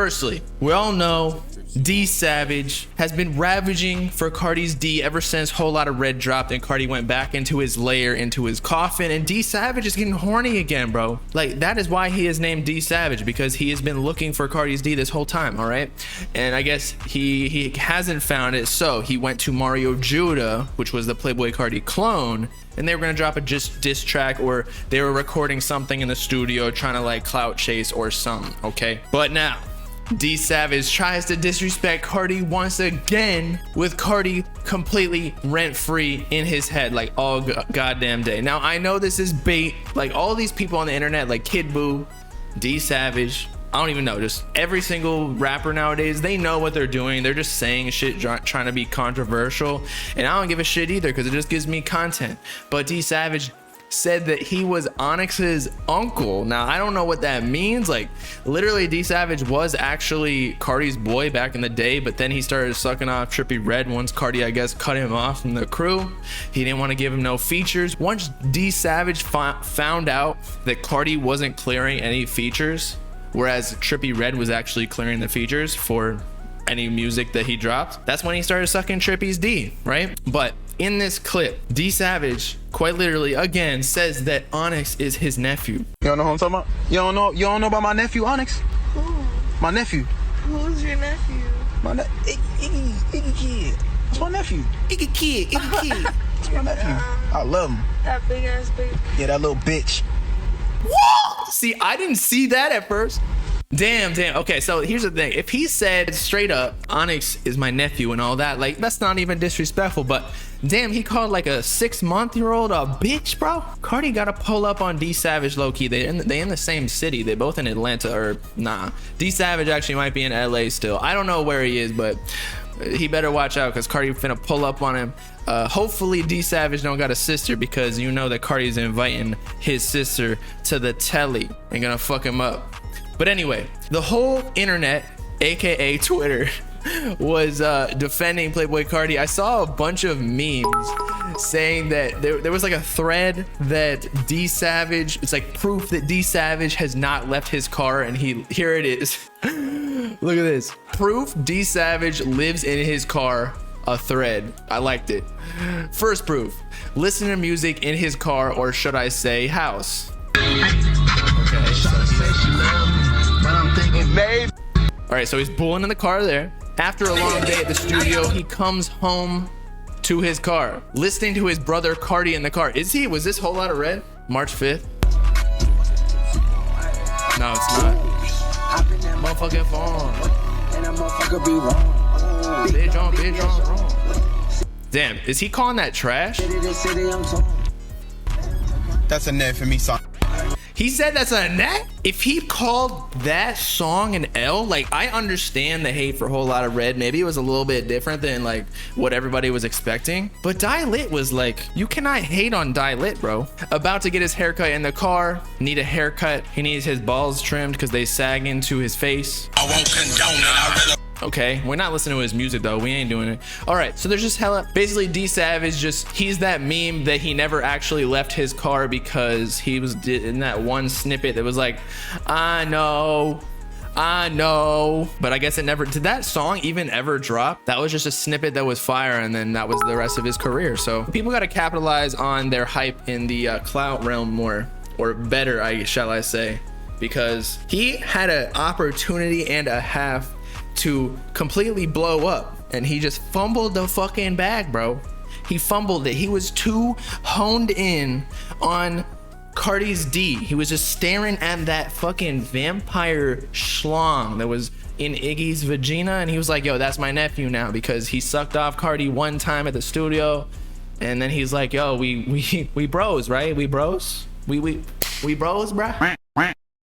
Firstly, we all know D Savage has been ravaging for Carti's D ever since Whole Lotta Red dropped and Carti went back into his lair, into his coffin, and D Savage is getting horny again, bro. Like, that is why he is named D Savage, because he has been looking for Carti's D this whole time, all right? And I guess he hasn't found it, so he went to Mario Judah, which was the Playboi Carti clone, and they were gonna drop a diss track, or they were recording something in the studio trying to like clout chase or something, okay? But now, D Savage tries to disrespect Carti once again, with Carti completely rent-free in his head like all goddamn day. Now I know this is bait, like all these people on the internet like Kid Buu, D Savage, I don't even know, just every single rapper nowadays, they know what they're doing. They're just saying shit trying to be controversial, and I don't give a shit either because it just gives me content. But D Savage said that he was Onyx's uncle. Now I don't know what that means. Like, literally D Savage was actually Carti's boy back in the day, but then he started sucking off Trippie Redd once Carti, I guess, cut him off from the crew. He didn't want to give him no features. Once D Savage found out that Carti wasn't clearing any features, whereas Trippie Redd was actually clearing the features for any music that he dropped, that's when he started sucking Trippie's D, right? But in this clip, D Savage quite literally again says that Onyx is his nephew. You don't know who I'm talking about? You don't know about my nephew Onyx? Who? My nephew. Who's your nephew? My Iggy Kid. That's my nephew. Iggy Kid. That's my nephew. I love him. That big ass baby. Yeah, that little bitch. Whoa! See, I didn't see that at first. Damn. Okay, so here's the thing. If he said straight up, Onyx is my nephew and all that, like, that's not even disrespectful, but damn, he called like a 6-month-old a bitch, bro. Carti gotta pull up on D Savage low-key. They in the same city. They both in Atlanta, or nah. D Savage actually might be in LA still. I don't know where he is, but he better watch out because Carti finna pull up on him. Hopefully D Savage don't got a sister, because you know that Carti's inviting his sister to the telly and gonna fuck him up. But anyway, the whole internet, aka Twitter, was defending Playboi Carti. I saw a bunch of memes saying that there was like a thread that D Savage, it's like proof that D Savage has not left his car, and here it is. Look at this. Proof D Savage lives in his car, a thread. I liked it. First proof, listen to music in his car, or should I say house. Okay, so all right, so he's pulling in the car there. After a long day at the studio, he comes home to his car, listening to his brother Carti in the car. Was this Whole Lotta Red? March 5th? No, it's not. Motherfucking phone. Bitch on wrong. Damn, is he calling that trash? That's a net for me, son. He said that's a net? If he called that song an L, like, I understand the hate for Whole Lotta Red. Maybe it was a little bit different than like what everybody was expecting. But Die Lit was like, you cannot hate on Die Lit, bro. About to get his haircut in the car, need a haircut. He needs his balls trimmed because they sag into his face. I won't condone it. Okay, we're not listening to his music though. We ain't doing it. All right, so there's just hella, basically D Savage he's that meme that he never actually left his car because he was in that one snippet that was like, I know, but I guess it never, did that song even ever drop? That was just a snippet that was fire, and then that was the rest of his career. So people got to capitalize on their hype in the clout realm more, or better, shall I say, because he had an opportunity and a half to completely blow up, and he just fumbled the fucking bag, bro. He fumbled it. He was too honed in on Carti's D. He was just staring at that fucking vampire schlong that was in Iggy's vagina, and he was like, yo, that's my nephew now, because he sucked off Carti one time at the studio, and then he's like, yo, we bros, right? We bros? We bros, bruh?